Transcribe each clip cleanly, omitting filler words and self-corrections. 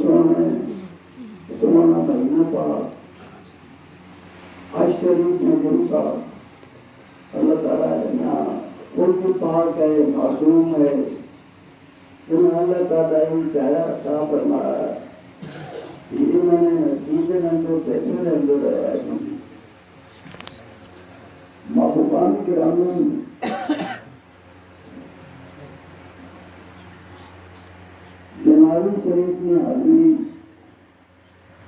سونا مہینہ پاک آج شریف میں گرو صاحب اللہ تعالیٰ نا خود پاک ہے، معصوم ہے، جنہیں اللہ تعالیٰ ہی چاہا عطا فرمایا، یہ میں نے نصیب اندر پیسے اندر آیا ہے محبوبان کرام۔ جنابی شریف میں حاضری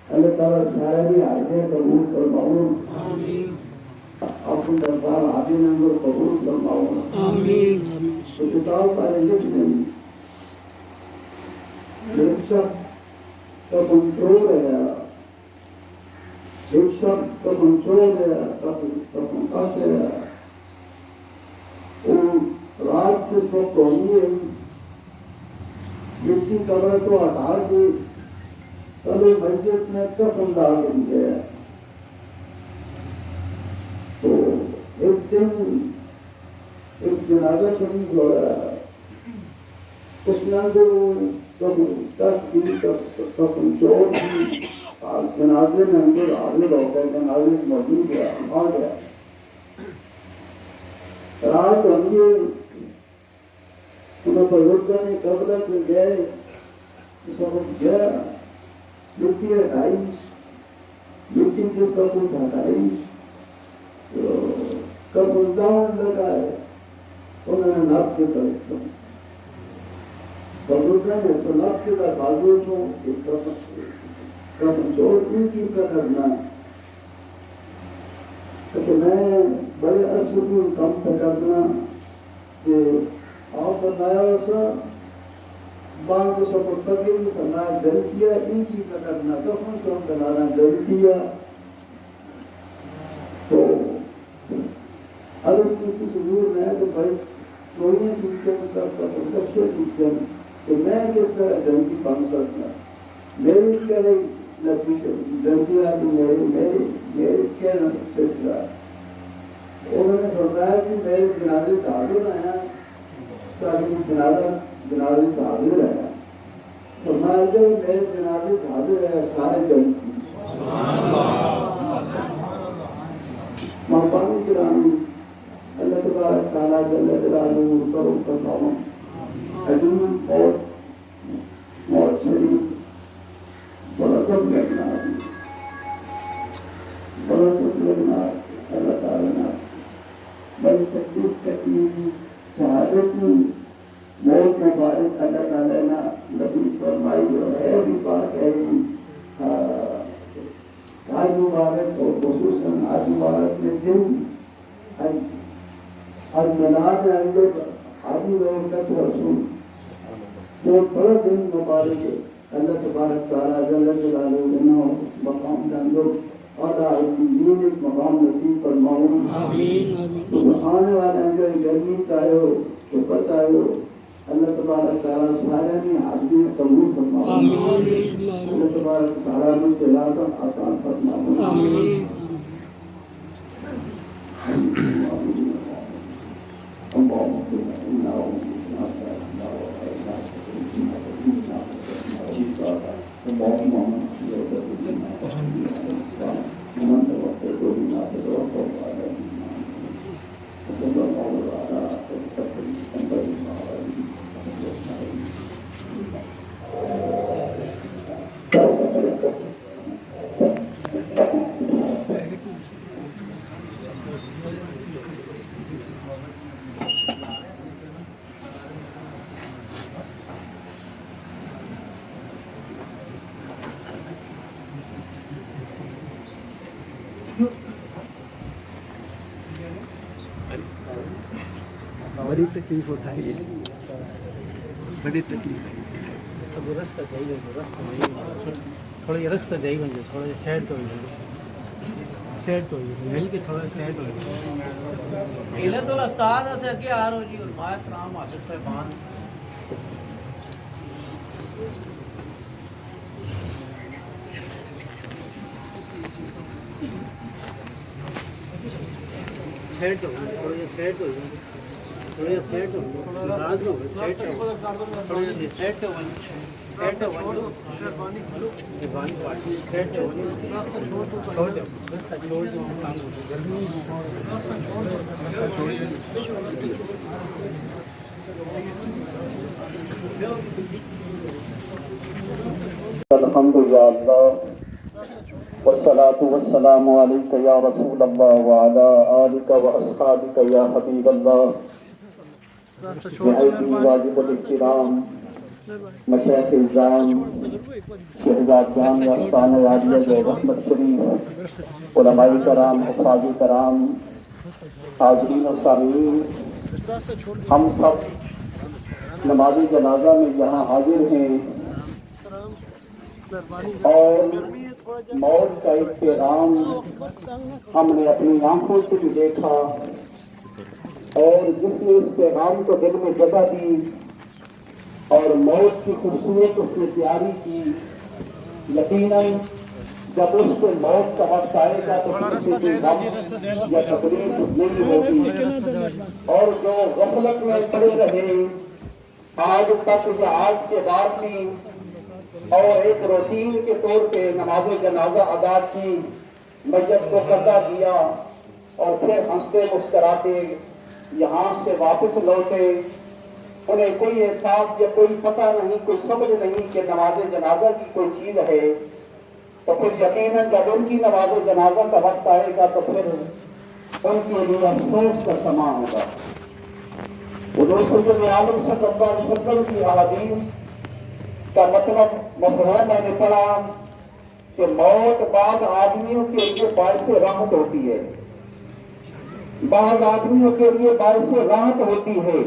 اللہ تعالیٰ سارے حاضر قبول فرماؤں، اپنے دربار حاضر اندر قبول فرماؤں۔ تو کتاب والے لکھ دیں ایک شخص کا منچور ہے، ایک شخص کا منچور ہے، کا منقش ہے، رات سے سو قومی ہے، مٹی قبر کو ہٹا کے کبھی مسجد میں کفن ڈال دیا۔ تو ایک دن ایک جنازہ شریف ہو رہا ہے، اس میں جو کفن چور تھی جنازے میں اندر حاضر ہو گئے، جنازے موجود ہے، آ گیا رات ہوئی، انہوں بزرگوں نے قبر پہ گئے، اس وقت گیا مٹی ہٹائی، مٹی جس کا کچھ ہٹائی، کفن ڈاؤن لگائے، انہوں نے ناپ کے طرف بزرگوں نے سناب کے بعد بازو کو ایک کفن چور ان کی کا کرنا ہے کہ میں بڑے عرصے کو کم پہ کرنا کہ آپ بتایا ایسا باندھ سب تقریب کرنا دل کیا، ان کی کا کرنا کفن چور بنانا دل کیا۔ تو عرض کی کچھ دور میں تو بھائی چوریاں جیتیں کرتا تو لکشے جیتیں کہ میں کس طرح جنگی بن سکتا، میری کیا جنگی آدمی میری کیا سلسلہ۔ انہوں نے فرمایا کہ میرے جنازے حاضر آیا، ساری جنازے حاضر آیا، فرمایا جب میرے جنازے حاضر ہے سارے جنگی محبانی کرام۔ اللہ تبارک تعالیٰ جل جلالہ کرم فرماؤں عظیم اور موت شریف بڑا کم لگنا بڑا کم لگنا اللہ تعالیٰ نے بڑی تکلیف کرتی شہادت میں موت مبارک اللہ تعالیٰ نے نبی فرمائی جو ہے بھی پاک ہے آج مبارک اور خصوصاً آج مبارک میں دن آج مناد اندر آدھی وقت رسول بہت بڑا دن مبارک ہے۔ اللہ تبارک تعالیٰ جل جلالہ مقام اندر اور دین ایک مقام نصیب فرماؤں۔ تو آنے والے اندر گرمی چاہے ہو شکت آئے ہو اللہ تبارک تعالیٰ سارے میں حاضری قبول فرماؤں۔ اللہ تبارک تعالیٰ میں تلاوت آسان فرماؤں۔ بڑی تکلیف اٹھائی ہے، بڑی تکلیف ہے۔ رستہ جائیے تھوڑا یہ رستہ جائیے تھوڑا سا سیڈ تو مل کے تھوڑا سیڈ ہو جائے تو استاد سے اگے آ رہو جی علماء کرام حافظ صاحبان سیٹ ہو تھوڑا یہ سیٹ ہو جائے تھوڑا سیٹ ہو تھوڑا سیٹ ہو सेट हो छोड़ दो सेट हो छोड़ दो छोड़ दो काम अल्हम्दुलिल्लाह वस्सलातु वस्सलामु अलैका या रसूलल्लाह व अला आलिका व अस्हाबिका या हबीबल्लाह निहायती वाजिबुल इहतिराम मशाइख इज़ाम शहजाद जाम आस्तान आलिया रहमत शरीफ उलमाए कराम हुफ़ाज़ कराम हाज़रीन और सामीन, हम सब नमाज़ जनाजा में यहाँ हाजिर हैं और मौत का एक पैगाम हमने अपनी आंखों से भी देखा और जिसने इस पैगाम को दिल में जगह दी और मौत की खूबसूरत उसने तैयारी की, यकीनन जब उसको मौत का वक्त आएगा तो किसी कोई गम या तकलीफ नहीं होगी। और जो गफलत में पड़े रहे आज तक या आज के बाद भी और एक रूटीन के तौर पे नमाज जनाजा अदा की, मैयत को कदा दिया और फिर हंसते मुस्कराते यहाँ से वापस लौटे, उन्हें कोई एहसास या कोई पता नहीं, कोई समझ नहीं कि नमाज जनाजा की कोई चीज है, तो फिर यकीनन जब उनकी नमाज जनाजा का वक्त आएगा तो फिर उनके लिए अफसोस का समा होगा। हुज़ूर आलम सल्लल्लाहु अलैहि वसल्लम की अहादीस का मतलब मफ़हूम मैंने पढ़ा कि मौत बाद आदमियों के लिए बाइस राहत होती है, बाद आदमियों के लिए बाइस राहत होती है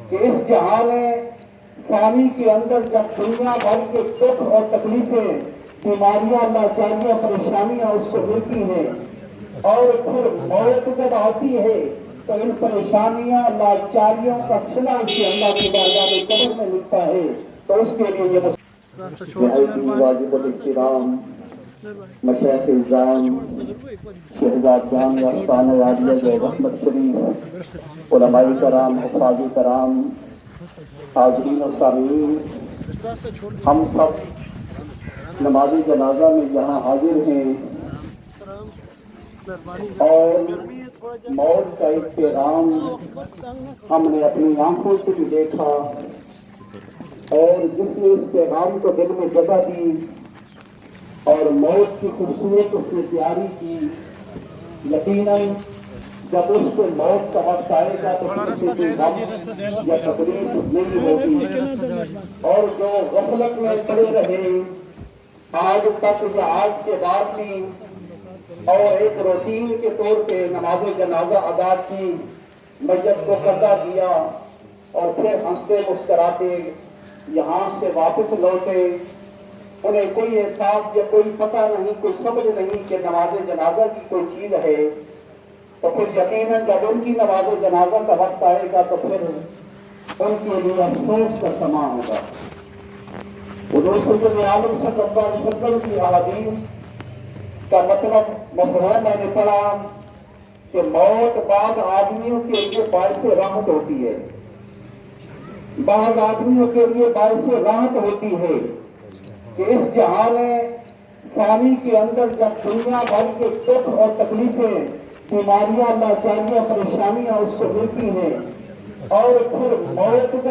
कि इस जहां में फानी के अंदर जब दुनिया भर के दुख और तकलीफें, बीमारियां, लाचारियां, परेशानियां उसको मिलती हैं और फिर मौत जब आती है तो इन परेशानियां, लाचारियों का सिला इसे अल्लाह की बारगाह में कब्र में मिलता है। तो उसके लिए ये निहायती वाजिबुल इहतिराम मशाइख इज़ाम शहजाद जाम आस्तान आलिया रहमत शरीफ उलमाए कराम हुफ़ाज़ कराम हाज़रीन और सामीन, हम सब नमाज जनाजा में यहाँ हाजिर हैं और मौत का एक पैगाम हमने अपनी आंखों से भी देखा और जिसने इस पैगाम को दिल में जगह दी और मौत की खूबसूरत उसने तैयारी की, यकीनन जब उसको मौत का वक्त आएगा तो किसी कोई गम या तकलीफ नहीं होगी। और जो गफलत में पड़े रहे आज तक या आज के बाद भी और एक रूटीन के तौर पे नमाज जनाजा अदा की, मैयत को कदा दिया और फिर हंसते मुस्कराते यहाँ से वापस लौटे, उन्हें कोई एहसास या कोई पता नहीं, कोई समझ नहीं कि नमाज जनाजा की कोई चीज है, तो फिर यकीनन जब उनकी नमाज जनाजा का वक्त आएगा तो फिर उनके लिए अफसोस का समा होगा। हुज़ूर आलम सल्लल्लाहु अलैहि वसल्लम की अहादीस का मतलब मफ़हूम मैंने पढ़ा कि मौत बाद आदमियों के लिए बाइस राहत होती है, बाद आदमियों के लिए बाइस राहत होती है कि इस जहां में फानी के अंदर जब दुनिया भर के दुख और तकलीफें, बीमारियां, लाचारियां, परेशानियां उसको मिलती हैं और फिर मौत